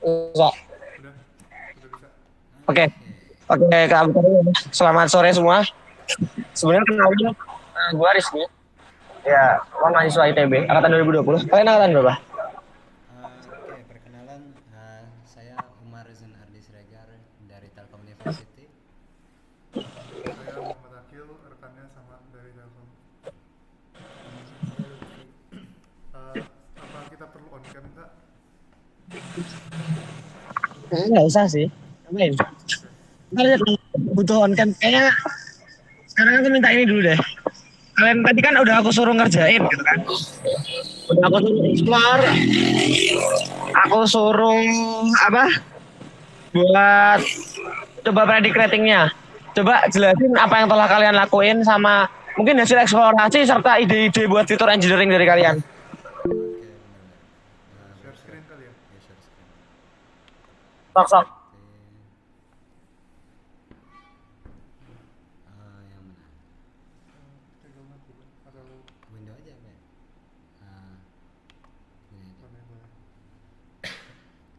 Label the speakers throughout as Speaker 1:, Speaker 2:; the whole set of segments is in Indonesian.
Speaker 1: Bisa.
Speaker 2: Udah bisa.
Speaker 1: Oke. Oke, Kak Abdul. Selamat sore semua. Sebenarnya kenalnya gue Rizky. Ya, mahasiswa ITB angkatan 2020. Kalian angkatan berapa?
Speaker 3: Oke, perkenalan, saya Umar Rizan Ardi Siregar dari Telkom University.
Speaker 2: Saya Muhammad Akil, rekannya sama dari Telkom.
Speaker 3: Saya Lutfi.
Speaker 2: Apa kita perlu on cam, Kak?
Speaker 1: Nggak usah sih. Ngapain? Ntar aja kalau butuh on cam. Kayaknya sekarang aku minta ini dulu deh. Kalian tadi kan udah aku suruh ngerjain gitu kan. Udah aku suruh explore. Aku suruh apa? Buat coba predict ratingnya. Coba jelasin apa yang telah kalian lakuin sama mungkin hasil eksplorasi serta ide-ide buat fitur engineering dari kalian.
Speaker 3: Oke, benar.
Speaker 2: Share screen kali ya?
Speaker 3: Ya, share screen.
Speaker 1: Sok-sok.
Speaker 3: Yang mana?
Speaker 2: Tinggal mati kan? Atau
Speaker 3: Window aja, Pak. Ini aja.
Speaker 2: boleh.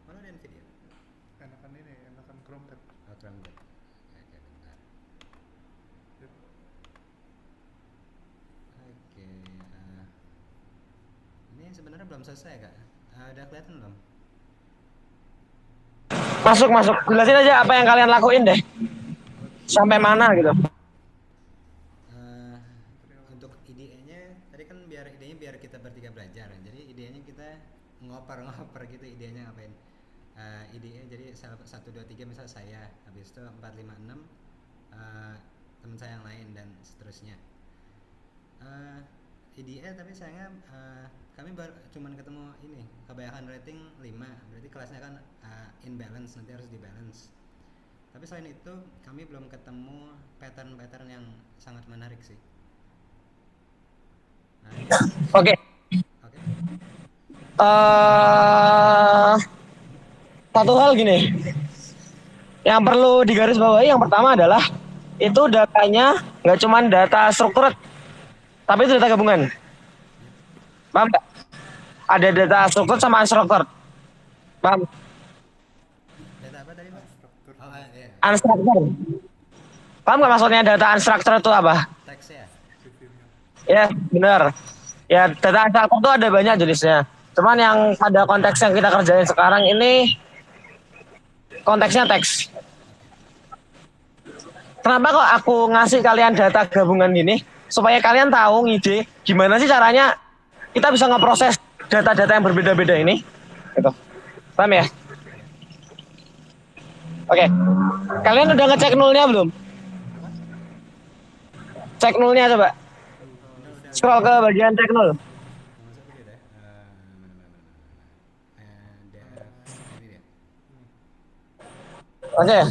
Speaker 3: Mana ada video?
Speaker 2: Enakan ini, enakan Chrome tab.
Speaker 3: Chrome tab. Oke, bentar.
Speaker 2: Yep.
Speaker 3: Oke, ini sebenarnya belum selesai, Kak. Udah kelihatan belum?
Speaker 1: Masuk. Jelasin aja apa yang kalian lakuin deh. Sampai mana gitu.
Speaker 3: Untuk IDE-nya tadi kan idenya biar kita bertiga belajar. Jadi idenya kita ngoper gitu, idenya ngapain? IDE jadi 1 2 3 misal saya, habis itu 4 5 6 teman saya yang lain dan seterusnya. IDE tapi sayangnya kami cuman ketemu ini kebanyakan rating 5, berarti kelasnya kan imbalance, nanti harus dibalance. Tapi selain itu kami belum ketemu pattern yang sangat menarik sih.
Speaker 1: Oke. Satu hal gini, yang perlu digarisbawahi yang pertama adalah itu datanya nggak cuma data struktur, tapi itu data gabungan. Paham nggak? Ada data struktur sama unstructured. Paham?
Speaker 3: Data apa tadi, Pak? Iya.
Speaker 1: Unstructured. Paham nggak maksudnya data unstructured itu apa?
Speaker 3: Teks ya?
Speaker 1: Ya, benar. Ya, data unstructured itu ada banyak jenisnya. Cuman yang pada konteks yang kita kerjain sekarang ini konteksnya teks. Kenapa kok aku ngasih kalian data gabungan gini? Supaya kalian tahu ngide gimana sih caranya kita bisa ngeproses data-data yang berbeda-beda ini. Gitu. Paham ya? Oke. Kalian udah ngecek nulnya belum? Cek nulnya coba. Scroll ke bagian cek nul. Oke.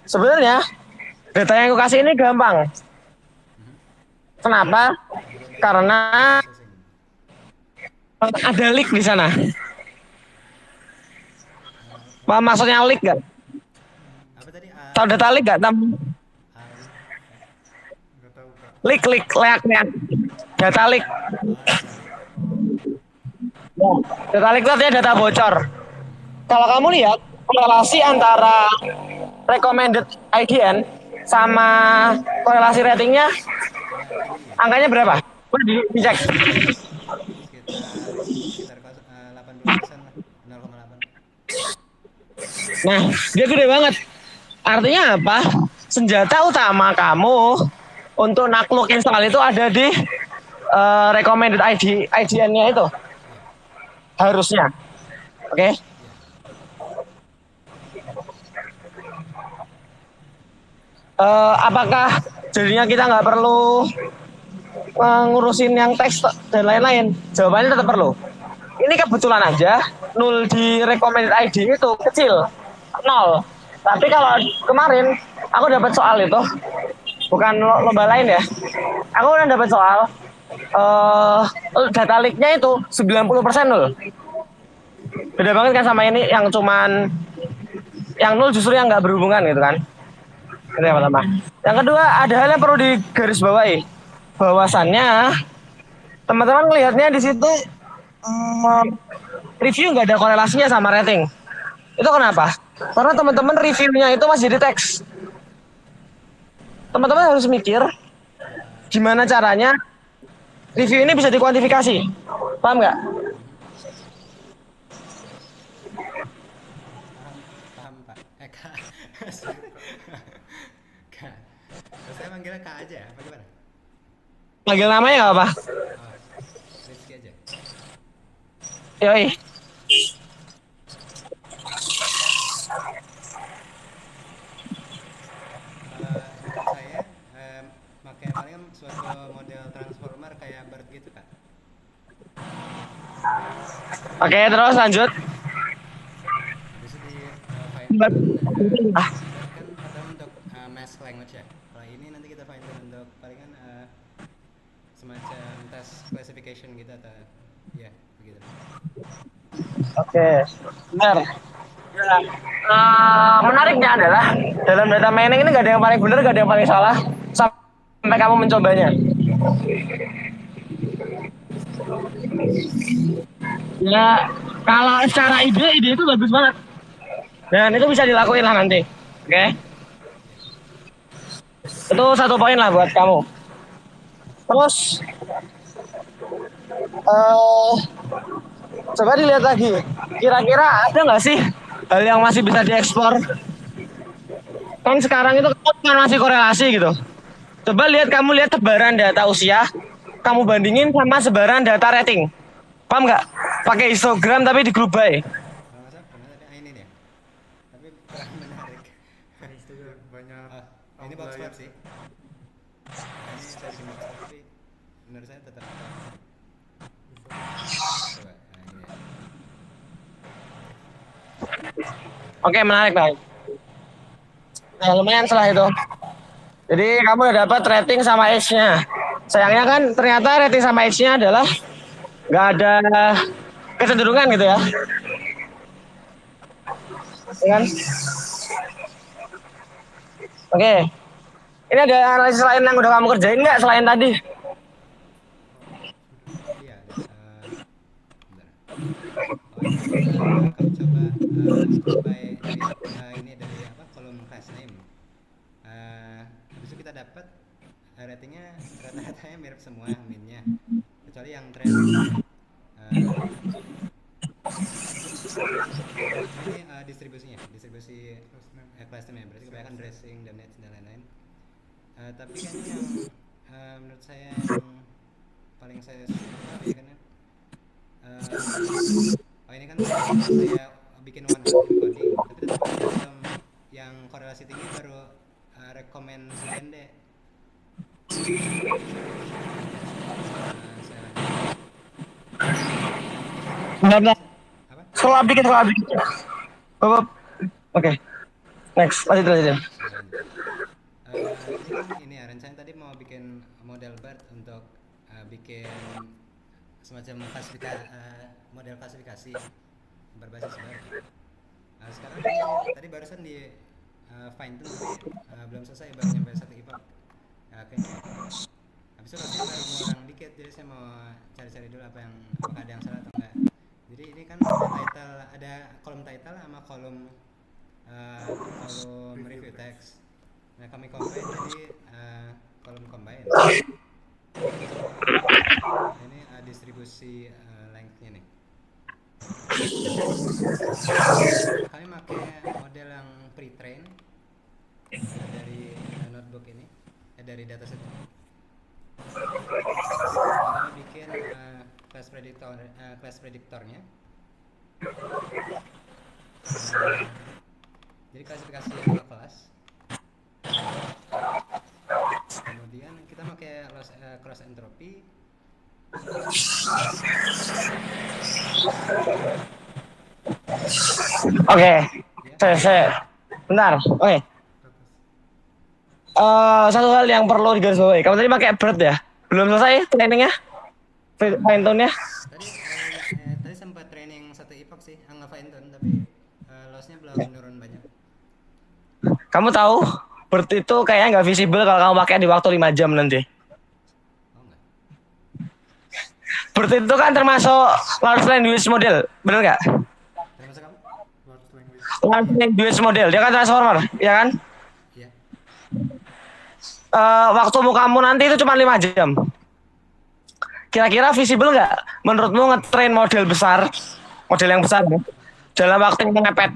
Speaker 1: Sebenarnya data yang aku kasih ini gampang. Kenapa? Karena ada leak di sana. Maksudnya leak gak?
Speaker 3: Apa tadi?
Speaker 1: Tahu data leak gak?
Speaker 2: Nggak tahu, Kak.
Speaker 1: Leak. Data leak. Data leak itu artinya data bocor. Kalau kamu lihat korelasi antara recommended IDN sama korelasi ratingnya, angkanya berapa? Boleh dicek.
Speaker 3: Sekitar 80% lah, 0,8.
Speaker 1: Nah, dia gede banget. Artinya apa? Senjata utama kamu untuk nakluk install itu ada di recommended IDN-nya itu. Harusnya. Oke. Apakah jadinya kita nggak perlu ngurusin yang teks dan lain-lain? Jawabannya tetap perlu. Ini kebetulan aja nul di recommended ID itu kecil, 0. Tapi kalau kemarin aku dapat soal itu, bukan lomba lain ya. Aku udah dapat soal data leak-nya itu 90% nul. Beda banget kan sama ini yang cuman yang nul justru yang nggak berhubungan gitu kan. Itu yang pertama. Yang kedua, ada hal yang perlu digarisbawahi. Bahwasannya teman-teman melihatnya di situ review nggak ada korelasinya sama rating. Itu kenapa? Karena teman-teman reviewnya itu masih jadi teks. Teman-teman harus mikir gimana caranya review ini bisa dikuantifikasi. Paham nggak?
Speaker 3: Paham Pak. Kak. Kak. Terus saya manggilnya Kak aja, apa gimana?
Speaker 1: Panggil namanya nggak apa?
Speaker 3: Oh, Rizky aja.
Speaker 1: Yoi.
Speaker 3: Kalau menurut saya, pakai paling suatu model transformer kayak BERT gitu Kak.
Speaker 1: Oke, terus lanjut.
Speaker 3: Habis itu di fine tune,
Speaker 1: Ah,
Speaker 3: kan pertama untuk mask language ya. Kalau ini nanti kita fine tune untuk palingan semacam tes classification gitu atau ya begitu.
Speaker 1: oke, benar. Ya. Menariknya adalah dalam data mining ini nggak ada yang paling benar, nggak ada yang paling salah sampai kamu mencobanya. Ya, kalau secara ide itu bagus banget. Dan itu bisa dilakuin lah nanti. Oke? Itu satu poin lah buat kamu. Terus, coba dilihat lagi. Kira-kira ada nggak sih hal yang masih bisa diekspor? Kan sekarang itu kan masih korelasi gitu. Coba kamu lihat sebaran data usia, kamu bandingin sama sebaran data rating. Paham nggak? Pakai histogram tapi di group by.
Speaker 3: Kalau nggak salah pernah ada ini nih, tapi kurang menarik.
Speaker 2: Iya, banyak
Speaker 3: Ini box
Speaker 2: outlier.
Speaker 3: plot sih. Ini saya bikin box plot tapi menurut saya tetap coba. Nah, ini ya.
Speaker 1: Oke, menarik baik. Nah, lumayan setelah itu. Jadi kamu udah dapat rating sama age-nya. Sayangnya kan ternyata rating sama age-nya adalah nggak ada kecenderungan gitu ya. Ya kan? Oke. Ini ada analisis lain yang udah kamu kerjain nggak selain tadi?
Speaker 3: Iya, bentar. Oh ini kami coba scope by dari ini dari apa kolom class name. Habis itu kita dapat ratingnya rata-ratanya mirip semua minnya, kecuali yang trend. Ini distribusi class name ya, berarti kebanyakan dressing, damage dan lain-lain. Tapi kayaknya yang menurut saya yang paling saya suka ya kan ya. Oh ini kan saya bikin one hot encoding, tapi tetap aja belum yang korelasi tinggi baru rekomend si ND. Saya lanjut.
Speaker 1: Benar.
Speaker 3: Apa?
Speaker 1: Scroll up dikit. Oke. Next, lanjut.
Speaker 3: Ini kan ini ya rencana tadi mau bikin model BERT untuk bikin semacam model klasifikasi berbasis BERT. Sekarang ini tadi barusan di fine tune tapi belum selesai, baru nyampe satu epoch. Kayaknya habis itu rasanya baru ngurang dikit, jadi saya mau cari-cari dulu apakah ada yang salah atau enggak. Jadi ini kan ada kolom title sama kolom review text. Nah kami combine jadi kolom combine. Ini distribusi length-nya nih. Kami pakai model yang pre-train dari notebook ini, dari dataset. Kami bikin class predictornya. Jadi klasifikasi yang kelas. Kemudian kita pakai cross entropy.
Speaker 1: Oke. Saya. Bentar. Oke. Satu hal yang perlu digarisbawahi. Kamu tadi pakai BERT ya? Belum selesai trainingnya? Fine tune-nya?
Speaker 3: Tadi sempat training satu epoch sih, nge-fine tune, tapi loss-nya belum menurun banyak.
Speaker 1: Kamu tahu BERT itu kayaknya nggak visible kalau kamu pakai di waktu 5 jam nanti.
Speaker 3: Oh enggak.
Speaker 1: Bird itu kan termasuk large language model, bener nggak?
Speaker 3: Termasuk kamu?
Speaker 2: Large language.
Speaker 1: Large language model, dia kan transformer, ya kan?
Speaker 3: Iya.
Speaker 1: Waktumu kamu nanti itu cuma 5 jam. Kira-kira visible nggak menurutmu ngetrain model besar, model yang besar nih, dalam waktu yang mepet?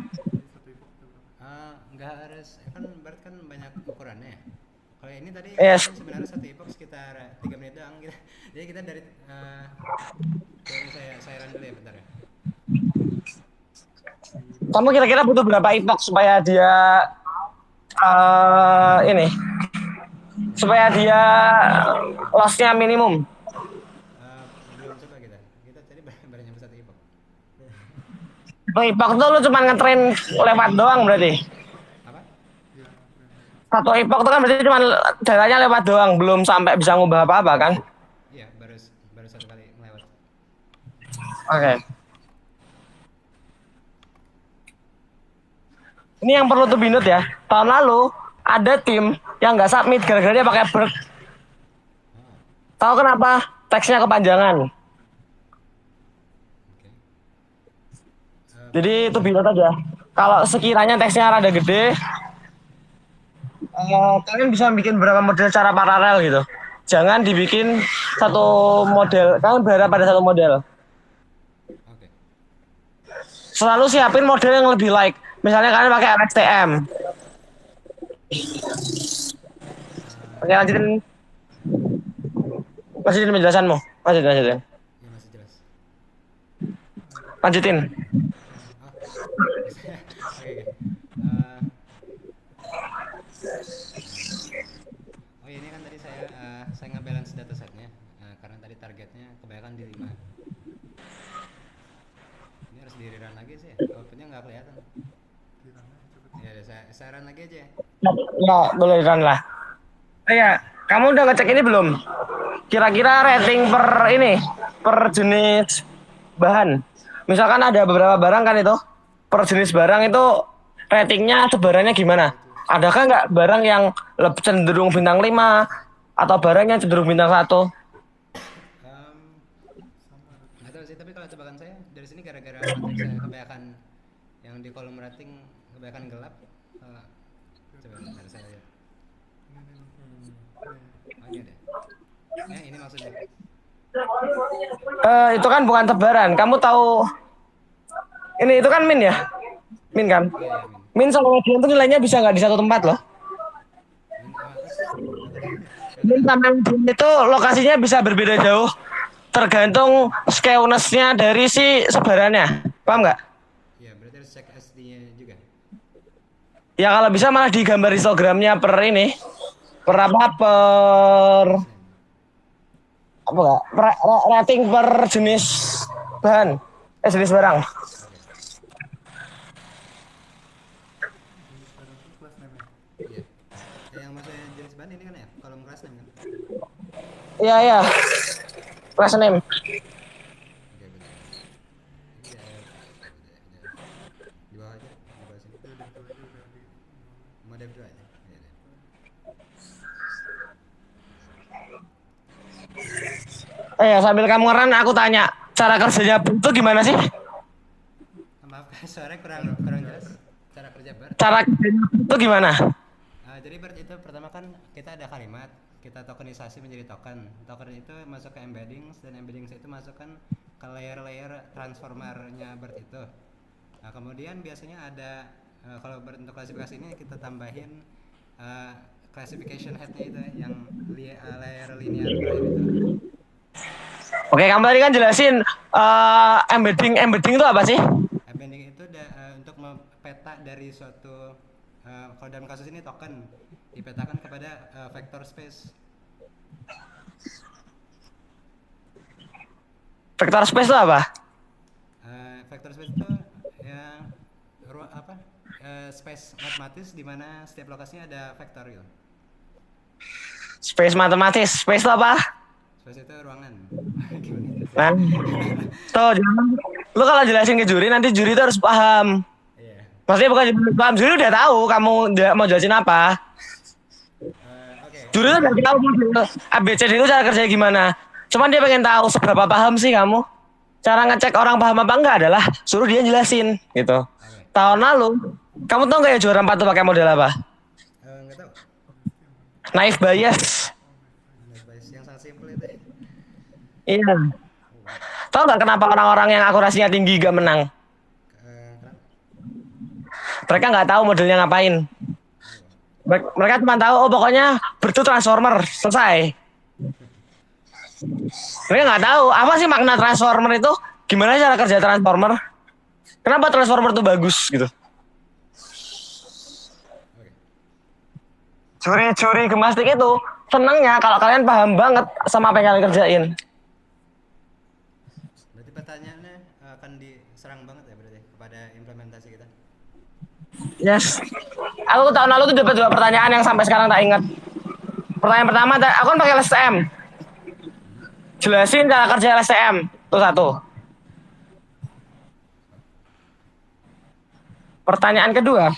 Speaker 3: Nggak harus, kan Bart kan banyak ukurannya ya. Kalau ini tadi
Speaker 1: Yes.
Speaker 3: kan sebenarnya satu epoch sekitar 3 menit doang gitu. Jadi kita dari saya run dulu ya bentar ya.
Speaker 1: Kamu kira-kira butuh berapa epoch supaya dia ini, supaya dia lossnya minimum?
Speaker 3: Belum coba kita tadi baru nyampe satu epoch.
Speaker 1: Epoch tuh lu cuma ngetrain lewat doang berarti.
Speaker 3: Apa?
Speaker 1: Satu epoch tuh kan berarti cuma datanya lewat doang, belum sampai bisa ngubah apa-apa kan?
Speaker 3: Iya, baru satu kali melewat.
Speaker 1: Oke. Ini yang perlu tuh binut ya. Tahun lalu ada tim yang nggak submit gara-gara dia pakai Bird. Tahu kenapa? Teksnya kepanjangan.
Speaker 3: Oke.
Speaker 1: Jadi itu binut aja. Kalau sekiranya teksnya rada gede, kalian bisa bikin beberapa model secara paralel gitu. Jangan dibikin satu model. Kalian berharap pada satu model.
Speaker 3: Oke.
Speaker 1: Selalu siapin model yang lebih like. Misalnya kalian pakai LSTM. Oke, lanjutin penjelasanmu. Lanjutin.
Speaker 3: Ya masih jelas.
Speaker 1: Lanjutin.
Speaker 3: Oke. Oh ini kan tadi saya nge-balance datasetnya karena tadi targetnya kebanyakan di 5. Ini harus di rerun lagi sih ya. Outputnya nggak kelihatan. Ya udah, saya run lagi aja ya.
Speaker 1: Ya, boleh run lah. Ya, kamu udah ngecek ini belum? Kira-kira rating per jenis bahan. Misalkan ada beberapa barang kan itu, per jenis barang itu ratingnya sebarannya gimana? Adakah nggak barang yang lebih cenderung bintang 5 atau barang yang cenderung bintang 1?
Speaker 3: Nggak tahu sih, tapi kalau tebakan saya dari sini gara-gara matrix saya kebanyakan yang di kolom rating kebanyakan gelap. Coba bentar saya lihat. Oh ini ada. Ini maksudnya.
Speaker 1: Itu kan bukan tebaran. Kamu tahu ini itu kan min ya? Min kan?
Speaker 3: Iya,
Speaker 1: Min sama median itu nilainya bisa nggak di satu tempat loh. Min sama median itu lokasinya bisa berbeda jauh. Tergantung skewness-nya dari si sebarannya. Paham nggak?
Speaker 3: Iya, berarti harus cek SD-nya juga.
Speaker 1: Ya kalau bisa malah digambar histogramnya per ini. Per apa? Per apa nggak? Rating per jenis bahan. Jenis barang.
Speaker 3: Iya. Yang maksudnya jenis bahan ini kan ya, kolom kelas name kan?
Speaker 1: Iya. Class name.
Speaker 3: Oke, benar. Ini di bawah aja, di bawah sini. Model 2 aja. Iya, iya.
Speaker 1: Sambil kamu ngeran aku tanya, cara kerjanya itu gimana sih?
Speaker 3: Maaf, suaranya kurang jelas. Cara kerja bar.
Speaker 1: Cara kerjanya itu gimana?
Speaker 3: Jadi bar itu pertama kan kita ada kalimat, kita tokenisasi menjadi token. Token itu masuk ke embeddings dan embeddings itu masukkan ke layer-layer transformernya BERT itu. Nah, kemudian biasanya ada kalau bentuk klasifikasi ini kita tambahin classification head-nya itu yang layer linear prime itu.
Speaker 1: Oke, kamu tadi kan jelasin embedding itu apa sih?
Speaker 3: Embedding itu untuk peta dari suatu kalau dalam kasus ini token dipetakan kepada vector space.
Speaker 1: Vector space itu apa?
Speaker 3: Vector space itu ya space matematis di mana setiap lokasinya ada vektor gitu.
Speaker 1: Space matematis. Space itu apa?
Speaker 3: Space itu ruangan.
Speaker 1: Nah, tuh jangan. Lu kalau jelasin ke juri nanti juri itu harus paham.
Speaker 3: Iya.
Speaker 1: Maksudnya bukan paham, juri udah tahu kamu mau jelasin apa.
Speaker 3: Oke.
Speaker 1: Juri tuh udah tahu ABCD itu cara kerjanya gimana. Cuman dia pengen tahu seberapa paham sih kamu. Cara ngecek orang paham apa enggak adalah suruh dia jelasin gitu.
Speaker 3: Oke.
Speaker 1: Tahun lalu, kamu tahu nggak ya juara 4 tuh pakai model apa?
Speaker 3: Nggak tahu.
Speaker 1: Naive bias.
Speaker 3: Advice yang sangat simpel itu.
Speaker 1: Iya.
Speaker 3: Oh, wow.
Speaker 1: Tahu nggak kenapa orang-orang yang akurasinya tinggi gak menang?
Speaker 3: Kenapa?
Speaker 1: Mereka nggak tahu modelnya ngapain. Mereka cuma tahu, oh pokoknya bertu transformer, selesai. Mereka nggak tahu apa sih makna transformer itu, gimana cara kerja transformer, kenapa transformer itu bagus gitu.
Speaker 3: Oke.
Speaker 1: Curi-curi gemastik itu senangnya kalau kalian paham banget sama apa yang kalian kerjain.
Speaker 3: Berarti pertanyaannya akan diserang banget ya berarti kepada implementasi kita.
Speaker 1: Yes. Aku tahun lalu tuh dapat 2 pertanyaan yang sampai sekarang tak ingat. Pertanyaan pertama, aku kan pakai LSTM. Jelasin cara kerja LSTM. Itu satu. Pertanyaan kedua,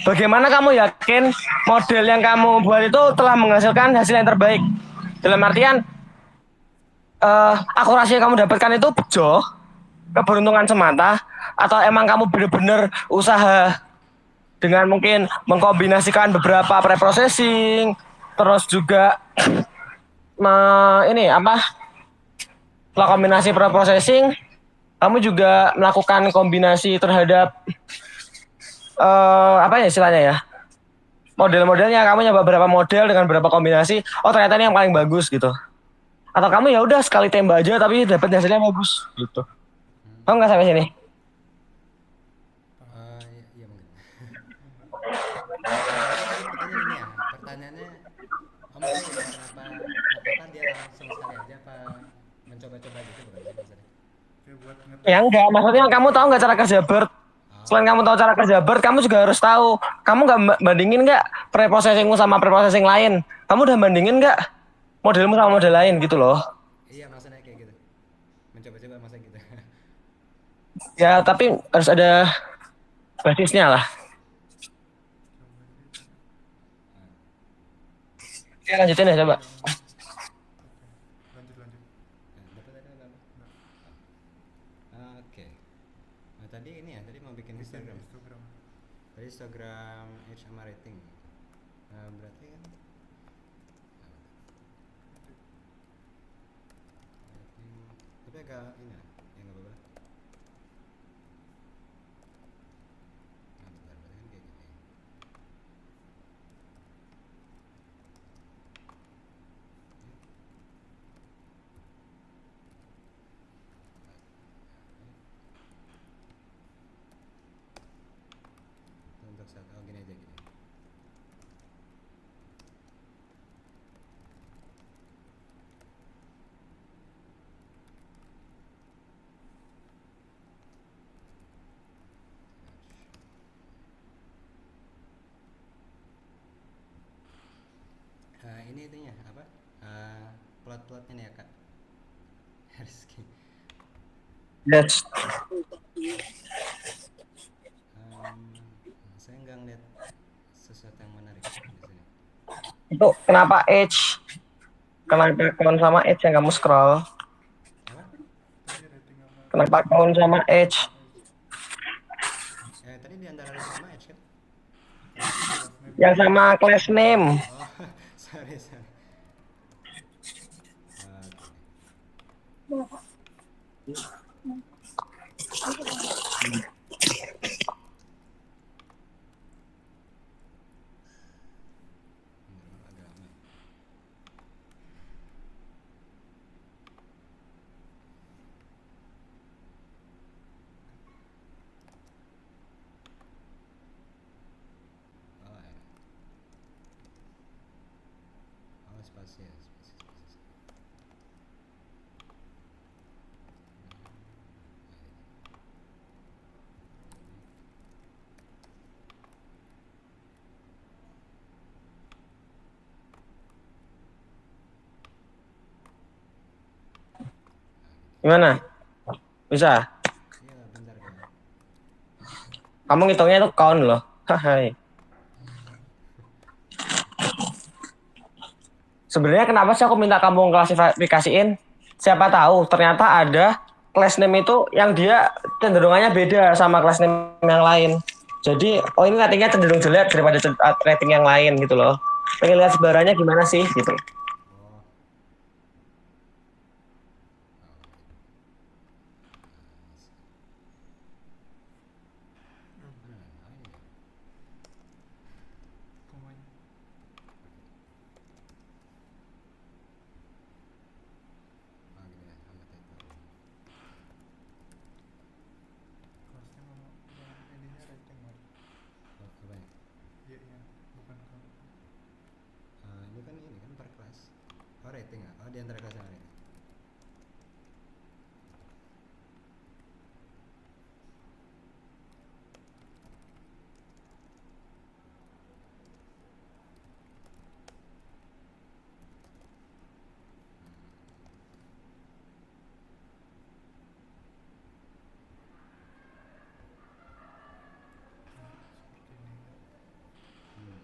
Speaker 1: bagaimana kamu yakin model yang kamu buat itu telah menghasilkan hasil yang terbaik? Dalam artian, akurasi yang kamu dapatkan itu bejo, keberuntungan semata, atau emang kamu benar-benar usaha dengan mungkin mengkombinasikan beberapa preprocessing, terus juga setelah kombinasi preprocessing, kamu juga melakukan kombinasi terhadap apa ya istilahnya ya, model-modelnya. Kamu nyoba beberapa model dengan beberapa kombinasi, oh ternyata ini yang paling bagus gitu. Atau kamu ya udah sekali tembak aja tapi dapat hasilnya bagus gitu. Kamu nggak sampai sini?
Speaker 3: Iya mungkin. Tadi pertanyaan ini ya, pertanyaannya Om Sri kenapa, apakah dia langsung sekali aja apa mencoba-coba gitu bukan sih maksudnya?
Speaker 2: Oke, buat ngetes.
Speaker 1: Ya enggak, maksudnya kamu tahu nggak cara kerja BERT? Selain kamu tahu cara kerja BERT, kamu juga harus tahu. Kamu nggak bandingin nggak preprocessingmu sama preprocessing lain? Kamu udah bandingin nggak modelmu sama model lain gitu loh?
Speaker 3: Iya maksudnya kayak gitu. Mencoba-coba masa gitu.
Speaker 1: Ya tapi harus ada basisnya lah. Ya lanjutin ya coba.
Speaker 2: Lanjut.
Speaker 3: Dapat ada apa? Oke. Nah, tadi ini ya, tadi mau bikin histogram.
Speaker 2: Histogram.
Speaker 3: Tadi histogram HMR rating. Berarti kan rating, tapi agak ini ya nggak apa-apa. Nah, bentar, berarti kan kayak gini. Untuk satu, oh gini aja gini. Ini itunya apa? Plot-plotnya nih ya kak. Rizky.
Speaker 1: Yes.
Speaker 3: Saya nggak ngeliat sesuatu yang menarik di sini.
Speaker 1: Itu kenapa Edge? Kenapa account sama Edge yang kamu scroll?
Speaker 3: Apa?
Speaker 2: Tadi rating sama
Speaker 1: Kenapa account sama Edge?
Speaker 3: Tadi di antara rating sama Edge kan?
Speaker 1: Yang sama class name.
Speaker 3: Oh, sorry. Agak lama. Oh, ya. Oh, spasi ya, spasi.
Speaker 1: Gimana? Bisa?
Speaker 3: Iya, bentar kayaknya.
Speaker 1: Kamu ngitungnya itu count loh. Hai. sebenarnya kenapa sih aku minta kamu klasifikasiin? Siapa tahu ternyata ada class name itu yang dia cenderungannya beda sama class name yang lain. Jadi, oh ini ratingnya cenderung jelek daripada rating yang lain gitu loh. Pengen lihat sebarannya gimana sih gitu.
Speaker 3: Oh.
Speaker 2: Komanya.
Speaker 3: Oh gini ya, anggota itu.
Speaker 2: Kelasnya mau yang ininya rating Mar.
Speaker 3: Oh, apa ya?
Speaker 2: Iya iya, bukan kamu.
Speaker 3: Ini kan per kelas. Oh rating ya? Oh di antara kelas yang rating.
Speaker 2: Seperti ini.
Speaker 3: Hmm.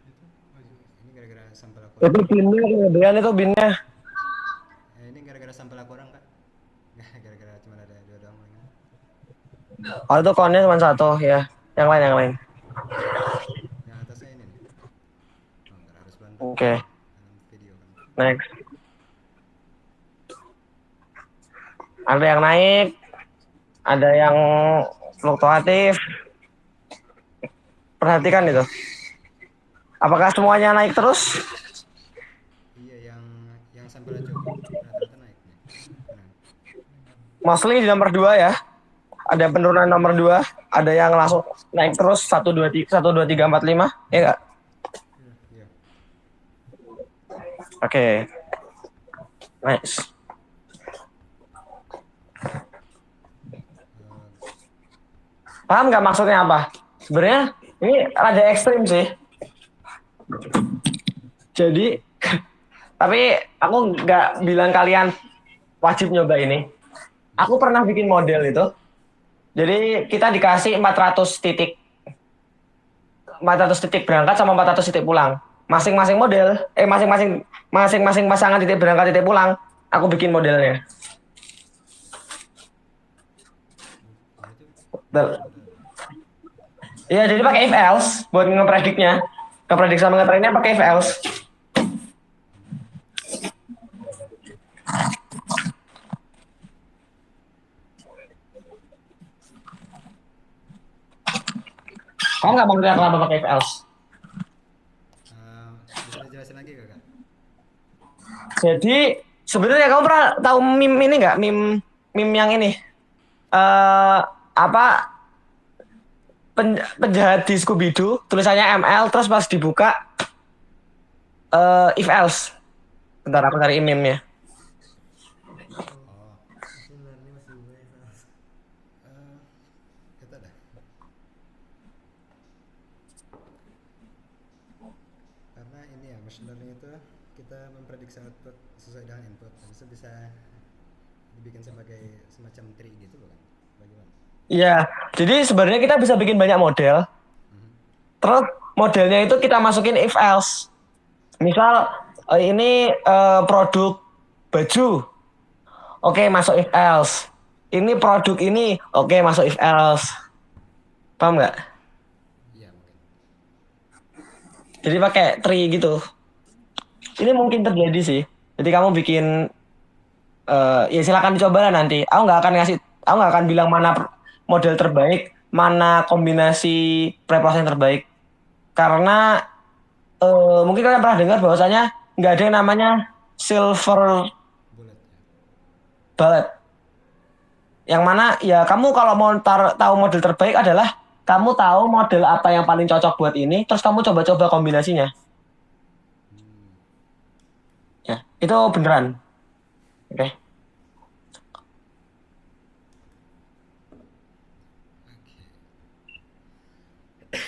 Speaker 2: Itu maju.
Speaker 3: Ini gara-gara sampel aku.
Speaker 1: Itu binnya kemudian itu binnya.
Speaker 3: Ini gara-gara sampel aku orang kak. Gara-gara cuma ada 2 doang palingan.
Speaker 1: Oh itu konnya cuma satu ya. Yang lain.
Speaker 3: Yang atasnya ini nih. Oh nggak harus pelan-pelan.
Speaker 1: Oke,
Speaker 3: Dalam video kan.
Speaker 1: next. Ada yang naik, ada yang fluktuatif. Perhatikan itu. Apakah semuanya naik terus?
Speaker 3: Iya yang sampel cukup rata-rata naik nih. Nah,
Speaker 1: Mostly di nomor 2 ya. Ada penurunan nomor 2, ada yang langsung naik terus 1 2 3 1 2 3 4 5. Ya enggak?
Speaker 3: iya.
Speaker 1: Oke. Nice. Paham nggak maksudnya apa? Sebenarnya ini rada ekstrim sih. Jadi, tapi aku nggak bilang kalian wajib nyoba ini. Aku pernah bikin model itu. Jadi kita dikasih 400 titik. 400 titik berangkat sama 400 titik pulang. Masing-masing model, masing-masing pasangan titik berangkat titik pulang, aku bikin modelnya.
Speaker 3: Oh itu
Speaker 1: Betul. Iya, jadi pakai if else buat ngeprediknya. Ngepredik sama ngetrainnya pakai if else. Kamu nggak mau lihat kenapa pakai if else?
Speaker 3: bisa dijelasin lagi gak kak?
Speaker 1: Jadi sebenarnya kamu pernah tahu meme ini nggak? Meme yang ini apa penjahat di Scooby Doo tulisannya ML terus pas dibuka if else. Bentar aku cari meme-nya.
Speaker 3: Oh itu dah. Karena ini ya machine learning itu kita memprediksi output sesuai dengan input. Habis itu bisa dibikin sebagai semacam tree gitu bukan? Bagaimana?
Speaker 1: Iya, jadi sebenarnya kita bisa bikin banyak model. Terus modelnya itu kita masukin if else. Misal ini produk baju. Oke, masuk if else. Ini produk ini, oke masuk if else. Paham nggak?
Speaker 3: Iya mungkin.
Speaker 1: Jadi pakai tree gitu. Ini mungkin terjadi sih. Jadi kamu bikin ya silakan dicoba lah nanti. Aku nggak akan bilang mana model terbaik, mana kombinasi preprocessing terbaik. Karena mungkin kalian pernah dengar bahwasanya nggak ada yang namanya silver
Speaker 3: Bullet ya.
Speaker 1: bullet. Yang mana ya kamu kalau mau tahu model terbaik adalah kamu tahu model apa yang paling cocok buat ini, terus kamu coba-coba kombinasinya. Ya, itu beneran. Oke.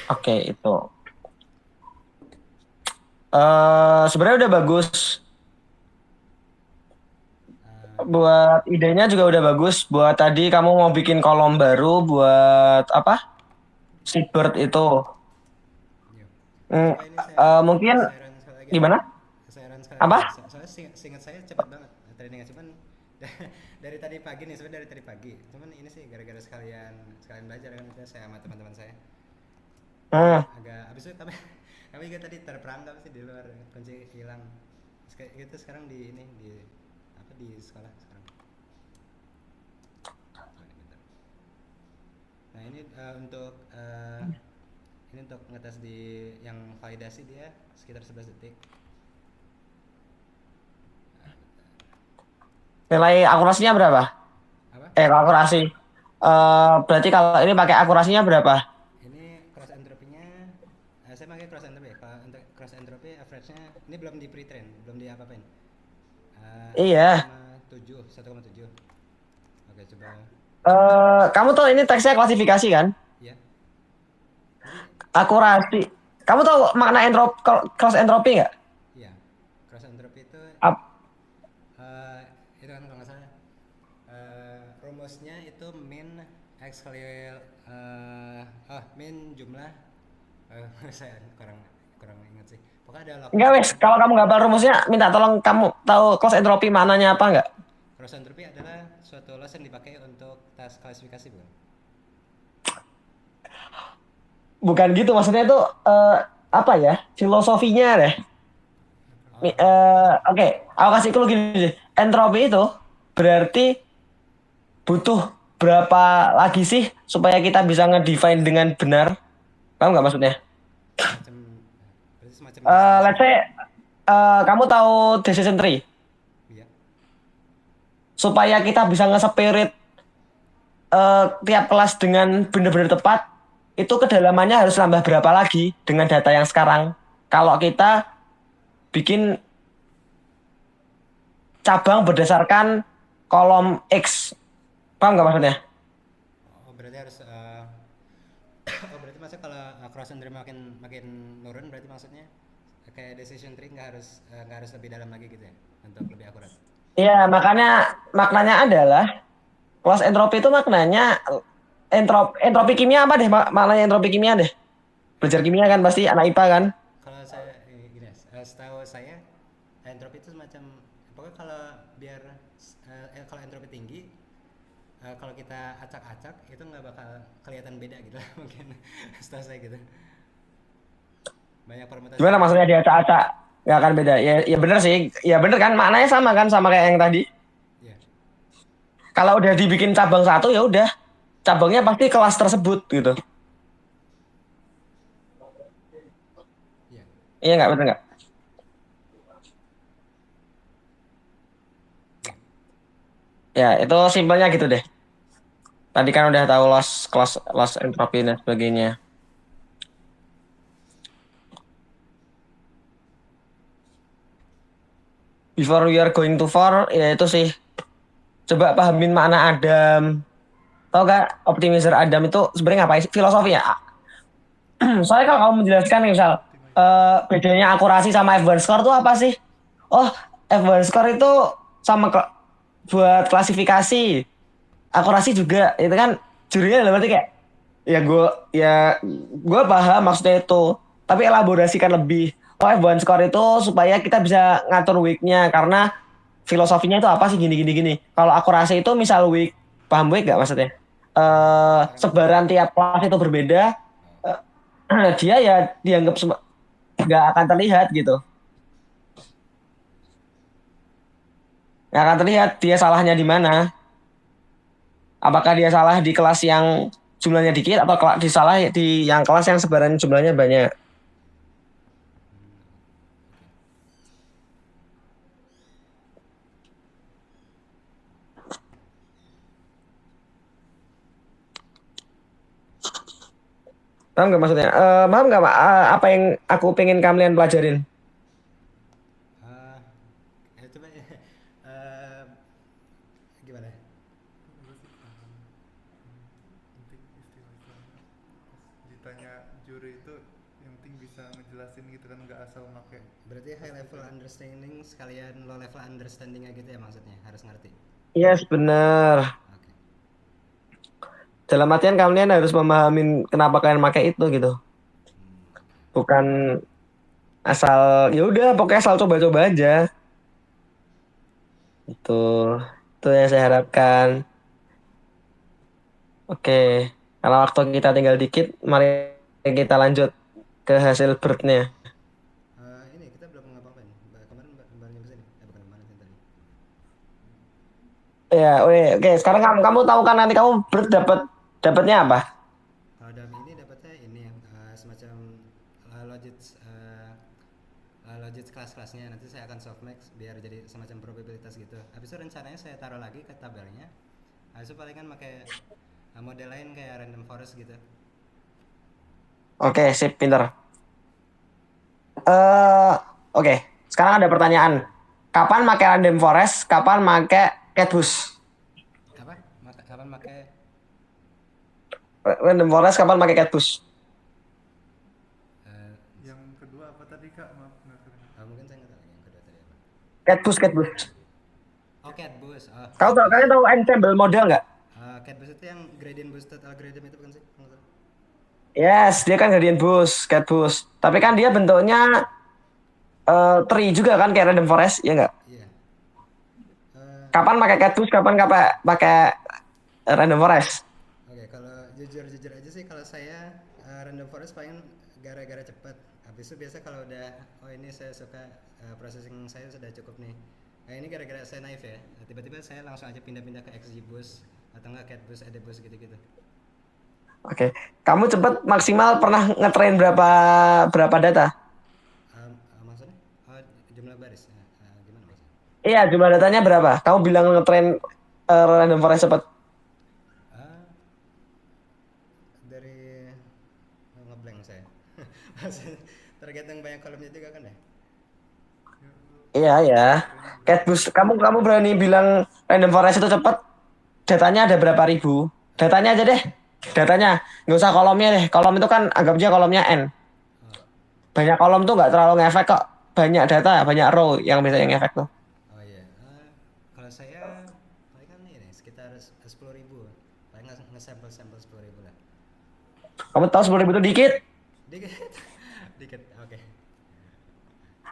Speaker 1: Oke, itu. Sebenarnya udah bagus. buat idenya juga udah bagus. Buat tadi kamu mau bikin kolom baru buat apa? Seabird itu.
Speaker 3: Iya.
Speaker 1: Hmm,
Speaker 3: Coba ini saya
Speaker 1: mungkin
Speaker 3: saya run sekali lagi ya.
Speaker 1: gimana?
Speaker 3: Saya run sekali lagi ya.
Speaker 1: Apa?
Speaker 3: Soalnya seingat saya cepat banget trainingnya, cuman dari tadi pagi nih, sebenarnya dari tadi pagi. Cuman ini sih gara-gara sekalian belajar kan, kita saya sama teman-teman saya.
Speaker 1: Hmm,
Speaker 3: Agak habis itu kami juga tadi terperangkap sih di luar, kunci hilang. Terus kayak gitu sekarang di ini di apa di sekolah sekarang. Coba nih, bentar. Nah, ini untuk ngetes di yang validasi dia sekitar 11 detik. Nah,
Speaker 1: nilai akurasinya berapa?
Speaker 3: apa?
Speaker 1: Akurasi. Berarti kalau ini pakai akurasinya berapa?
Speaker 3: Ini cross entropinya saya pakai cross entropy ya. Kalau untuk cross entropy average-nya ini belum di pre-train, belum di apa-apain.
Speaker 1: Iya.
Speaker 3: 1,7. Oke, coba.
Speaker 1: Kamu tahu ini teksnya klasifikasi kan?
Speaker 3: Ya. Jadi
Speaker 1: Akurasi. Kamu tahu makna cross entropy nggak?
Speaker 3: iya, cross entropy itu
Speaker 1: Ap-
Speaker 3: itu kan kalau nggak salah rumusnya itu min x kali min jumlah saya kurang kurang ingat sih. Pokoknya ada log
Speaker 1: Enggak wes, kalau kamu nggak tahu rumusnya, minta tolong kamu tahu cross entropy maknanya apa nggak?
Speaker 3: cross entropy adalah suatu loss yang dipakai untuk tes klasifikasi, bukan?
Speaker 1: Bukan gitu, maksudnya itu apa ya? Filosofinya deh.
Speaker 3: Oh,
Speaker 1: Oke, aku kasih clue gini deh. Entropi itu berarti butuh berapa lagi sih supaya kita bisa ngedefine dengan benar? Paham nggak maksudnya?
Speaker 3: semacam berarti semacam distribution.
Speaker 1: Let's say kamu tahu decision tree.
Speaker 3: Iya.
Speaker 1: Supaya kita bisa nge-spirit tiap kelas dengan benar-benar tepat, itu kedalamannya harus nambah berapa lagi dengan data yang sekarang. Kalau kita bikin cabang berdasarkan kolom X. Paham nggak maksudnya?
Speaker 3: Oh, berarti harus oh, berarti maksudnya kalau cross entropy makin makin nurun, berarti maksudnya kayak decision tree nggak harus lebih dalam lagi gitu ya untuk lebih akurat.
Speaker 1: Iya, maknanya adalah cross entropi itu maknanya entropi kimia apa deh? Maknanya entropi kimia deh. Belajar kimia kan pasti anak IPA kan?
Speaker 3: Kalau saya gini, setahu saya entropi itu semacam pokoknya kalau biar kalau entropi tinggi kalau kita acak-acak itu nggak bakal kelihatan beda gitu lah mungkin setahu saya gitu. Banyak permutasi.
Speaker 1: Gimana maksudnya dia acak-acak? Nggak akan beda. Ya bener sih. Ya bener kan maknanya sama kan sama kayak yang tadi.
Speaker 3: Iya.
Speaker 1: Kalau udah dibikin cabang satu ya udah cabangnya pasti kelas tersebut gitu.
Speaker 3: Iya.
Speaker 1: Iya nggak bener nggak? Ya itu simpelnya gitu deh. Tadi kan udah tahu loss entropy dan sebagainya. Before we are going too far, ya itu sih. Coba pahamin makna Adam. Tahu gak optimizer Adam itu sebenarnya ngapain sih? Filosofi ya. Soalnya kalau kamu menjelaskan nih, misal bedanya akurasi sama F1 score tuh apa sih? Oh, F1 score itu sama buat klasifikasi. Akurasi juga. Itu kan jurinya dalam arti kayak ya gue paham maksudnya itu. Tapi elaborasikan lebih. Oh, F1 score itu supaya kita bisa ngatur week-nya karena filosofinya itu apa sih gini gini gini. Kalau akurasi itu misal week, paham week gak maksudnya? Sebaran tiap kelas itu berbeda, dia ya dianggap nggak akan terlihat gitu. Nggak akan terlihat dia salahnya di mana. Apakah dia salah di kelas yang jumlahnya dikit atau disalah di yang kelas yang sebaran jumlahnya banyak. Paham nggak maksudnya? Paham nggak apa yang aku pengen kalian pelajarin?
Speaker 3: Coba gimana?
Speaker 2: Gue sih paham. Penting istilah-istilahnya. Pas ditanya juri itu yang penting bisa ngejelasin gitu kan, nggak asal make.
Speaker 3: Berarti high level understanding sekalian low level understandingnya gitu ya maksudnya harus ngerti.
Speaker 1: Yes, bener.
Speaker 3: Oke.
Speaker 1: Dalam artian kalian harus memahami kenapa kalian pakai itu gitu.
Speaker 3: Oke.
Speaker 1: Bukan asal ya udah pokoknya asal coba-coba aja. Itu yang saya harapkan. Oke, karena waktu kita tinggal dikit, mari kita lanjut ke hasil birdnya.
Speaker 3: Ini kita belum ngapa-ngapain. Kemarin baru nyampe sini. Bukan kemarin sih tadi.
Speaker 1: Ya, oke. Sekarang kamu tahu kan nanti kamu bird dapatnya apa?
Speaker 3: Kalau dalam ini dapatnya ini ya, semacam logit logit kelas-kelasnya. Nanti saya akan softmax biar jadi semacam probabilitas gitu. Habis itu rencananya saya taruh lagi ke tabelnya. Habis itu palingan pakai model lain kayak random forest gitu.
Speaker 1: Oke, sip, pinter. eh oke. Sekarang ada pertanyaan. Kapan pakai random forest? Kapan pakai catbus?
Speaker 3: Apa? Kapan pakai
Speaker 1: Random forest kapan pakai catbus?
Speaker 3: eh,
Speaker 2: Yang kedua apa tadi kak? Maaf nggak kedengar.
Speaker 3: mungkin saya nggak tahu yang kedua tadi apa.
Speaker 1: Catbus.
Speaker 3: Oh, cat boost. Oh,
Speaker 1: Kalian tahu ensemble model nggak?
Speaker 3: cat boost itu yang gradient boosted algorithm itu bukan sih? Nggak tahu.
Speaker 1: Yes, dia kan gradient boost, catbus. Tapi kan dia bentuknya tree juga kan kayak random forest, ya nggak?
Speaker 3: Iya. Eh,
Speaker 1: Kapan pakai catbus? Kapan pakai random forest?
Speaker 3: Oke, kalau jujur aja sih kalau saya random forest paling gara-gara cepat. Habis itu biasa kalau udah ini saya suka processing saya sudah cukup nih. Nah, ini gara-gara saya naif ya. Tiba-tiba saya langsung aja pindah-pindah ke XGBoost atau enggak CatBoost, ADBoost gitu-gitu.
Speaker 1: Oke, kamu cepet maksimal pernah ngetrain berapa data?
Speaker 3: Maksudnya? Oh, jumlah baris. Gimana maksudnya?
Speaker 1: Iya, jumlah datanya berapa? Kamu bilang ngetrain random forest cepet.
Speaker 3: Ah, dari ngeblank saya. Tergantung banyak kolomnya juga kan ya?
Speaker 1: Iya, ya. Catbus, kamu berani bilang random forest itu cepet? Datanya ada berapa ribu? Datanya aja deh. Datanya, nggak usah kolomnya deh. Kolom itu kan anggap aja kolomnya n.
Speaker 3: Oh,
Speaker 1: Banyak kolom tuh nggak terlalu ngefek kok. Banyak data, banyak row yang bisa yang ngefek tuh.
Speaker 3: oh iya. Kalau saya paling kan ini sekitar 10.000. Paling nge-sampel 10.000 lah.
Speaker 1: Kamu tahu 10.000 itu dikit?
Speaker 3: Dikit. Dikit. Oke.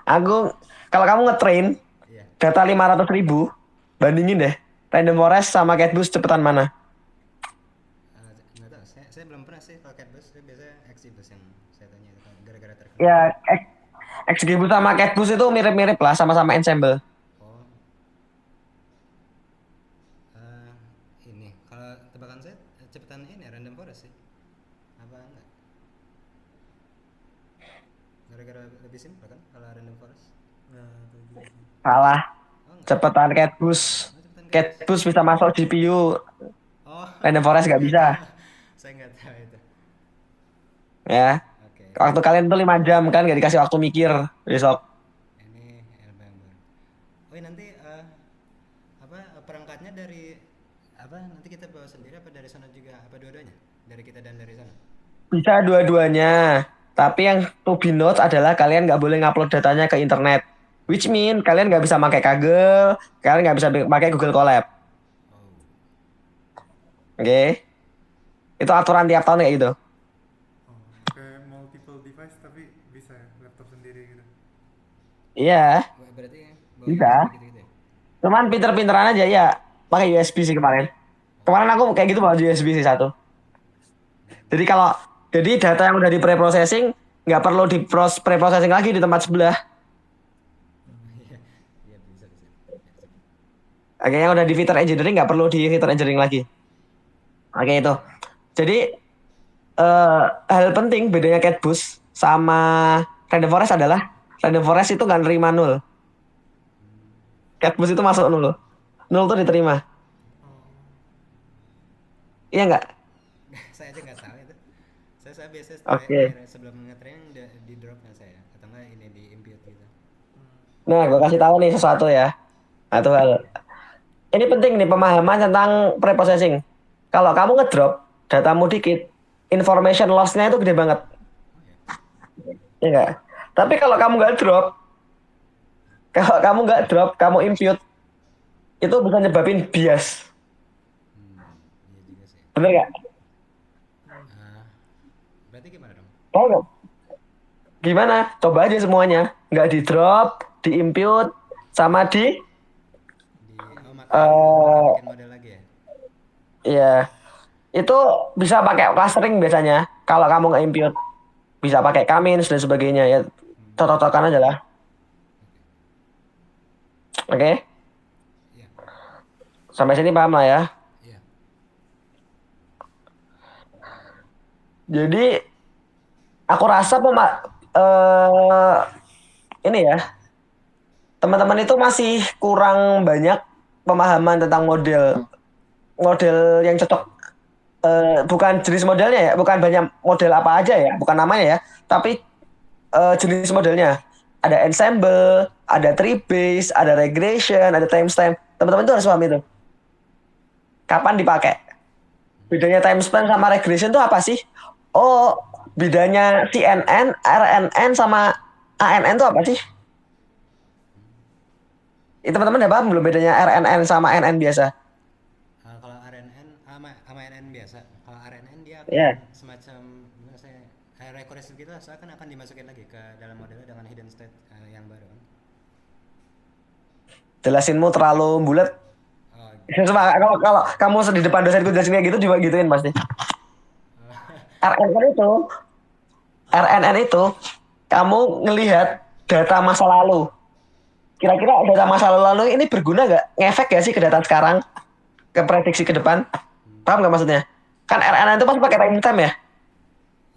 Speaker 1: Aku, kalau kamu ngetrain
Speaker 3: Iya.
Speaker 1: data 500.000, bandingin deh. Random forest sama catbus cepetan mana?
Speaker 3: Nggak tahu. Saya belum pernah sih kalau CatBoost. Saya biasanya XGBoost yang saya tanya itu gara-gara terkenal.
Speaker 1: Ya, XGBoost sama catbus itu mirip-mirip lah, sama-sama ensemble.
Speaker 3: Oh. Ini kalau tebakan saya cepetan ini random forest sih. Apa enggak? Gara-gara lebih simpel kan kalau random forest.
Speaker 2: Nah, itu juga sih.
Speaker 1: Salah.
Speaker 3: Oh enggak.
Speaker 1: Cepetan catbus.
Speaker 3: Oh, cepetan CatBoost.
Speaker 1: Catbus bisa masuk GPU.
Speaker 3: Oh.
Speaker 1: Random forest nggak bisa.
Speaker 3: Saya nggak tahu itu.
Speaker 1: Ya.
Speaker 3: Oke.
Speaker 1: Waktu kalian tuh 5 jam kan, gak dikasih waktu mikir besok.
Speaker 3: Ini LB yang baru. Oh, nanti apa perangkatnya dari apa nanti kita bawa sendiri apa dari sana juga apa dua-duanya dari kita dan dari sana.
Speaker 1: Bisa dua-duanya. Tapi yang to be note adalah kalian nggak boleh ngupload datanya ke internet. Which mean kalian nggak bisa pakai Kaggle, kalian nggak bisa pakai Google Colab.
Speaker 3: Oh.
Speaker 1: Oke? Itu aturan tiap tahun kayak gitu.
Speaker 2: Oh, kayak multiple device tapi bisa ya laptop sendiri gitu.
Speaker 1: Iya,
Speaker 3: Berarti bawa
Speaker 1: bisa.
Speaker 3: USB gitu-gitu ya.
Speaker 1: Cuman pinter-pinteran aja ya. Pakai USB sih kemarin. Kemarin aku kayak gitu bawa USB sih satu. Jadi data yang udah di pre-processing nggak perlu di pre-processing lagi di tempat sebelah.
Speaker 3: Iya, iya bisa.
Speaker 1: Oke, yang udah di feature engineering nggak perlu di feature engineering lagi. Oke itu. Jadi hal penting bedanya catbus sama random forest adalah random forest itu nggak nerima nol. Catbus itu masuk nol. Nol tuh diterima. Iya nggak?
Speaker 3: Saya aja nggak tahu itu. Saya biasa
Speaker 1: Oke.
Speaker 3: sebelum nge-training di drop kan saya atau enggak ini di impute gitu.
Speaker 1: Nah, gue kasih tahu nih sesuatu ya. Satu hal. Ini penting nih pemahaman tentang preprocessing. Kalau kamu ngedrop datamu dikit, information loss-nya itu gede banget. Iya nggak? Tapi kalau kamu nggak drop, kamu impute,
Speaker 4: itu bisa nyebabin bias.
Speaker 3: Iya juga sih.
Speaker 4: Bener nggak?
Speaker 3: Ah, berarti gimana dong?
Speaker 4: Tahu nggak? Gimana? Coba aja semuanya. Nggak di drop, di impute, sama di
Speaker 3: Makanya
Speaker 4: eh
Speaker 3: bikin model lagi ya?
Speaker 4: ya itu bisa pakai clustering biasanya. Kalau kamu nggak impute, bisa pakai Kamins dan sebagainya ya. Cocok-cocokan aja lah. Oke,
Speaker 3: Iya,
Speaker 4: sampai sini paham lah ya.
Speaker 3: iya.
Speaker 4: Jadi aku rasa eh ini ya, teman-teman itu masih kurang banyak pemahaman tentang model model yang cocok. Bukan jenis modelnya ya, bukan banyak model apa aja ya, bukan namanya ya, tapi jenis modelnya. Ada ensemble, ada tree base, ada regression, ada timestamp. Teman-teman itu harus paham itu. Kapan dipakai? Bedanya timestamp sama regression itu apa sih? Oh, bedanya CNN, RNN sama ANN itu apa sih? Itu teman-teman udah paham belum bedanya RNN sama NN biasa?
Speaker 3: Kalau RNN sama NN biasa. Kalau RNN dia akan
Speaker 4: Ya.
Speaker 3: semacam gimana saya recursive gitu, seakan akan dimasukin lagi ke dalam modelnya dengan hidden state yang baru kan.
Speaker 4: Jelasinmu terlalu bulat.
Speaker 3: Oh,
Speaker 4: Coba kalau kamu di depan dosenku jelasin kayak gitu juga gituin pasti. RNN itu, RNN itu kamu ngelihat data masa lalu. Kira-kira data masa lalu ini berguna nggak? Ngefek gak sih ke data sekarang? Ke prediksi ke depan? Paham nggak maksudnya? Kan RNN itu pasti pakai timestamp ya.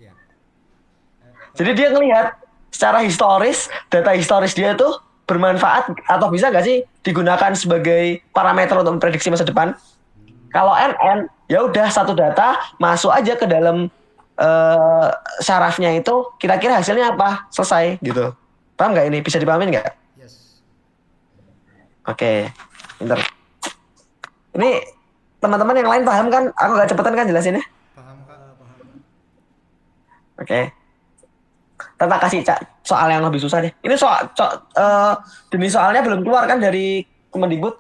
Speaker 3: iya.
Speaker 4: Jadi dia ngelihat secara historis, data historis dia itu bermanfaat atau bisa nggak sih digunakan sebagai parameter untuk memprediksi masa depan? Kalau NN, ya udah satu data masuk aja ke dalam syarafnya itu, kira-kira hasilnya apa? Selesai gitu. Paham nggak ini? Bisa dipahamin nggak?
Speaker 3: Yes.
Speaker 4: Oke, pinter. Ini teman-teman yang lain paham kan? Aku nggak cepetan kan jelasinnya?
Speaker 2: Paham kak?
Speaker 4: Oke. Tata kasih soal yang lebih susah deh. Ini jenis soalnya belum keluar kan dari Kemendikbud.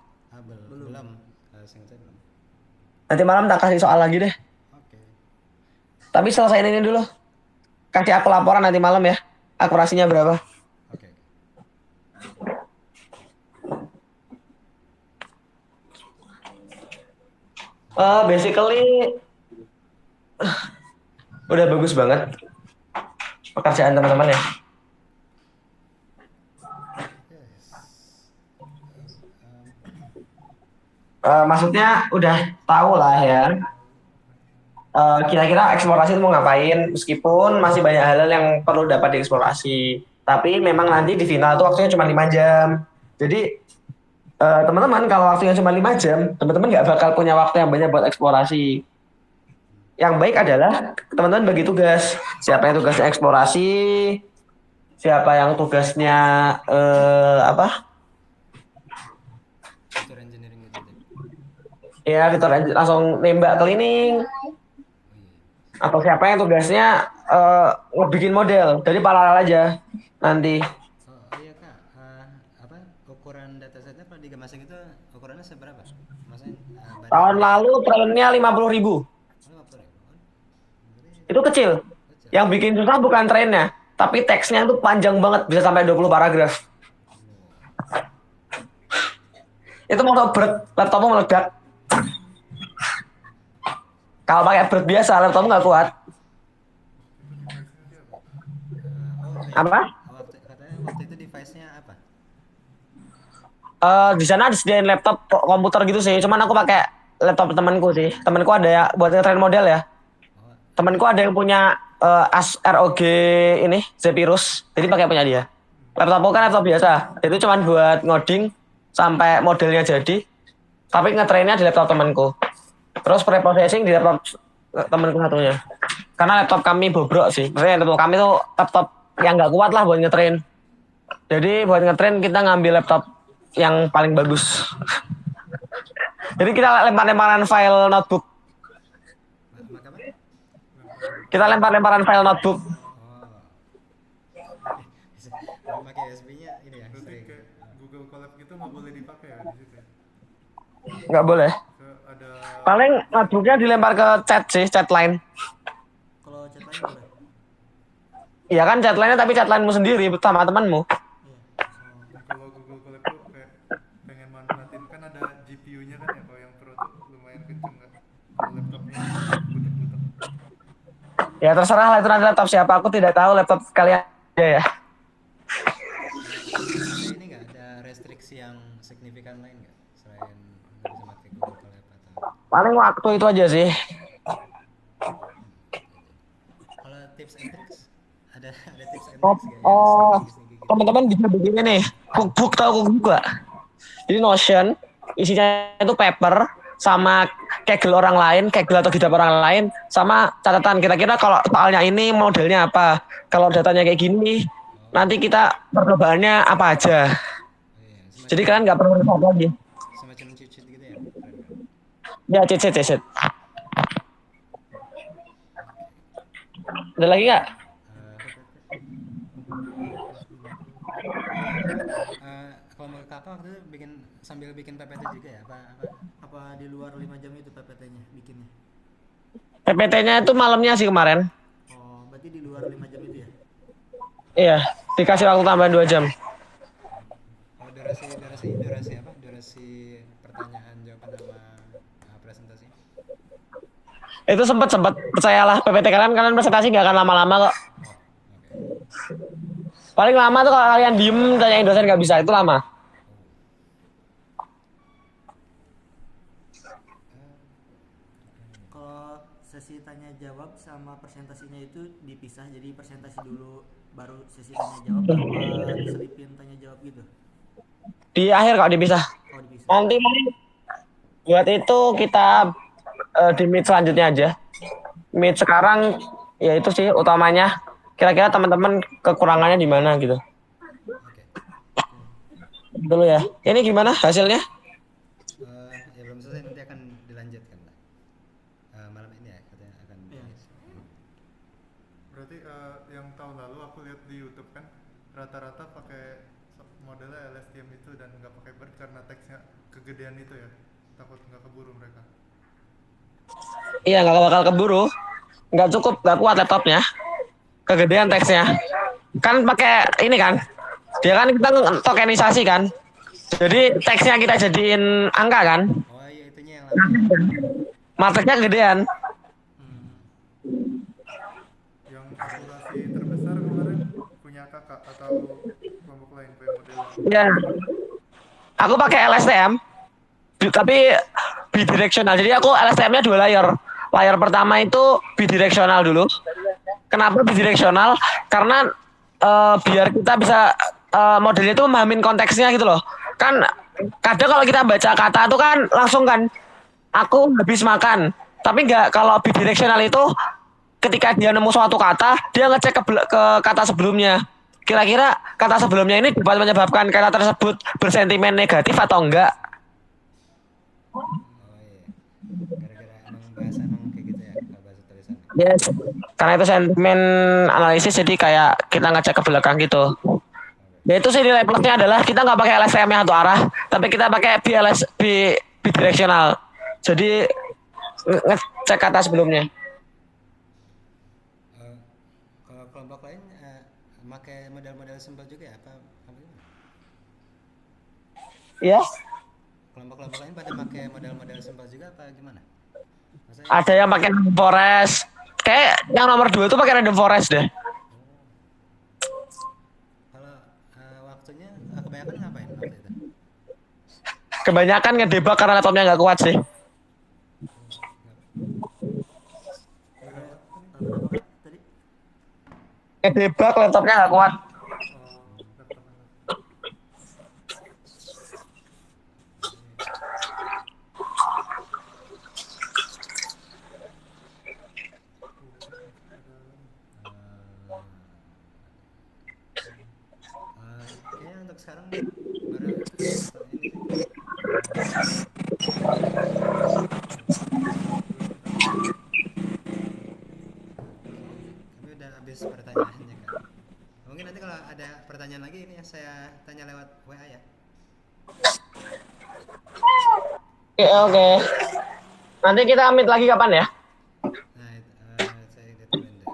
Speaker 3: Belum. Seingat saya belum.
Speaker 4: Nanti malam tak kasih soal lagi deh.
Speaker 3: Oke.
Speaker 4: Tapi selesaiin ini dulu. Kasih aku laporan nanti malam ya. Akurasinya berapa?
Speaker 3: Oke.
Speaker 4: Basically udah bagus banget pekerjaan teman-teman ya. Maksudnya udah tahu lah ya. Kira-kira eksplorasi itu mau ngapain, meskipun masih banyak hal-hal yang perlu dapat dieksplorasi. Tapi memang nanti di final tuh waktunya cuma 5 jam. Jadi teman-teman kalau waktunya cuma 5 jam, teman-teman nggak bakal punya waktu yang banyak buat eksplorasi. Yang baik adalah teman-teman bagi tugas. Siapa yang tugasnya eksplorasi, siapa yang tugasnya apa?
Speaker 3: Feature engineering gitu deh.
Speaker 4: Ya, fitur langsung nembak cleaning. Atau siapa yang tugasnya ngebikin model. Jadi paralel aja nanti.
Speaker 3: Oh iya kak, apa ukuran datasetnya kalau digemasin itu ukurannya seberapa? Maksudnya
Speaker 4: Tahun lalu trennya 50.000.
Speaker 3: 50 ya?
Speaker 4: Itu kecil. Yang bikin susah bukan trennya, tapi teksnya itu panjang banget, bisa sampai 20 paragraf. Itu mau berat, laptopmu meledak. Kalau pakai berat biasa, laptopmu nggak kuat. Apa?
Speaker 3: Katanya waktu itu device-nya apa?
Speaker 4: Di sana disediain laptop komputer gitu sih. Cuman aku pakai laptop temanku sih. Temanku ada ya buat ngetrain model ya. Temanku ada yang punya ROG ini Zephyrus. Jadi pakai punya dia. Laptopku kan laptop biasa. Itu cuman buat ngoding sampai modelnya jadi. Tapi ngetrainnya di laptop temanku. Terus pre-processing di laptop temanku satunya. Karena laptop kami bobrok sih. Maksudnya laptop kami tuh laptop yang nggak kuat lah buat ngetrain. Jadi buat ngetrain kita ngambil laptop yang paling bagus. Jadi kita lempar-lemparan file notebook. Kita lempar-lemparan file notebook.
Speaker 3: Pakai USB-nya ini ya.
Speaker 2: Berarti kayak Google Colab gitu nggak boleh dipakai ya di situ ya?
Speaker 4: Nggak boleh.
Speaker 2: Ada
Speaker 4: Paling notebooknya dilempar ke chat sih, chat line.
Speaker 5: Kalau chat lain boleh.
Speaker 4: Iya kan chat line-nya tapi chat line-mu sendiri sama temanmu.
Speaker 5: Iya. Oh.
Speaker 2: kalau Google Collab tuh kayak pengen manfaatin kan ada GPU-nya kan ya, kalau yang Pro tuh lumayan kenceng nggak? Kalau laptopnya butek-butek.
Speaker 4: Ya terserah lah itu nanti laptop siapa, aku tidak tahu laptop kalian aja ya.
Speaker 3: Ada ini nggak, ada restriksi yang signifikan lain nggak selain nggak bisa pakai Google Collab atau
Speaker 4: Paling waktu itu aja sih.
Speaker 3: kalau tips and tricks ada tips and
Speaker 4: Oh,
Speaker 3: tricks nggak yang
Speaker 4: oh
Speaker 3: sneaky gitu?
Speaker 4: teman-teman bisa begini nih. Cookbook, tahu cookbook gak? Jadi Notion isinya itu paper sama Kaggle orang lain, Kaggle atau GitHub orang lain, sama catatan kira-kira kalau soalnya ini modelnya apa, kalau datanya kayak gini, nanti kita percobaannya apa aja.
Speaker 3: Oh, iya.
Speaker 4: Jadi kalian nggak perlu repot lagi.
Speaker 3: Semacam cheat sheet gitu ya, keren kan?
Speaker 4: Ya, cecet. Ada lagi nggak?
Speaker 3: Kalau mau kakak waktu itu sambil bikin PPT juga ya,
Speaker 5: Apa di luar 5 jam itu PPT-nya bikinnya?
Speaker 4: PPT-nya itu malamnya sih kemarin.
Speaker 5: Oh, berarti di luar 5 jam itu ya?
Speaker 4: Iya, dikasih waktu tambahan 2 jam.
Speaker 3: oh, durasi pertanyaan jawaban sama presentasi.
Speaker 4: Itu sempat percayalah PPT kalian presentasi nggak akan lama-lama kok.
Speaker 3: Oke.
Speaker 4: Paling lama tuh kalau kalian diem tanyain dosen nggak bisa, itu lama.
Speaker 5: Kalau sesi tanya jawab sama presentasinya itu dipisah, jadi presentasi dulu baru sesi tanya jawab, apa diselipin tanya jawab gitu?
Speaker 4: Di akhir kok dipisah.
Speaker 5: Oh, dipisah.
Speaker 4: Nanti buat itu kita di meet selanjutnya aja. Meet sekarang ya itu sih utamanya. Kira-kira teman-teman kekurangannya di mana gitu.
Speaker 3: Oke.
Speaker 4: Dulu ya. Ini gimana hasilnya?
Speaker 3: Ya belum selesai, nanti akan dilanjutkan lah. Malam ini ya katanya akan.
Speaker 5: Iya.
Speaker 2: Berarti yang tahun lalu aku lihat di YouTube kan rata-rata pakai modelnya LSTM itu dan nggak pakai Word karena teksnya kegedean itu ya, takut nggak keburu mereka.
Speaker 4: Iya, nggak bakal keburu. Nggak cukup, nggak kuat laptopnya. Kegedean teksnya. Kan pakai ini kan. Dia kan kita tokenisasi kan. Jadi teksnya kita jadiin angka kan.
Speaker 3: Oh iya, itunya yang lama.
Speaker 4: Matrixnya kegedean.
Speaker 2: Yang akurasi terbesar kemarin punya kakak atau kelompok lain punya model?
Speaker 4: Iya. Aku pakai LSTM. Tapi bidirectional. Jadi aku LSTM-nya 2 layer. Layer pertama itu bidirectional dulu. Kenapa bidirectional? Karena biar kita bisa modelnya itu memahamin konteksnya gitu loh. Kan kadang kalau kita baca kata itu kan langsung kan aku habis makan. Tapi enggak, kalau bidirectional itu ketika dia nemu suatu kata, dia ngecek ke kata sebelumnya. Kira-kira kata sebelumnya ini dapat menyebabkan kata tersebut bersentimen negatif atau enggak?
Speaker 3: Oh iya. Gara-gara emang bahasa emang kayak gitu ya, kalau bahasa tulisan.
Speaker 4: Yes. Karena itu sentimen analisis, jadi kayak kita ngecek ke belakang gitu. Ya itu sih nilai plusnya adalah kita nggak pakai LSTM yang satu arah, tapi kita pakai bidirectional. Jadi ngecek kata sebelumnya.
Speaker 3: Kalau kelompok lain pakai model-model simpel juga ya, apa gimana?
Speaker 4: Ya,
Speaker 3: Kelompok-kelompok lain pada pakai model-model simpel juga apa gimana? Maksudnya,
Speaker 4: ada yang pakai random forest. Kayak yang nomor 2 itu pakai random forest deh.
Speaker 3: kalau waktunya kebanyakan ngapain waktu itu?
Speaker 4: Kebanyakan ngedebug karena laptopnya nggak kuat sih.
Speaker 5: Berapa kan tadi?
Speaker 4: Ngedebug laptopnya nggak kuat.
Speaker 3: Kayaknya untuk sekarang baru ini sih. Tapi udah habis pertanyaannya kan. Mungkin nanti kalau ada pertanyaan lagi ini ya saya tanya lewat WA ya.
Speaker 1: Oke, oke. Nanti kita meet lagi kapan ya?
Speaker 3: Nah, saya lihat kalender.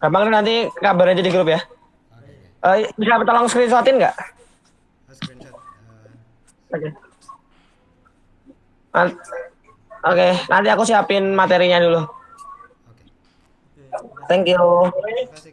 Speaker 1: Gampang nanti kabar aja di grup ya.
Speaker 3: Oke, oke.
Speaker 1: Bisa tolong screenshotin nggak?
Speaker 3: Screenshot.
Speaker 1: Oke. Oke, nanti aku siapin materinya dulu.
Speaker 3: Oke.
Speaker 5: Oke, makasih.
Speaker 1: Thank you.
Speaker 3: Terima kasih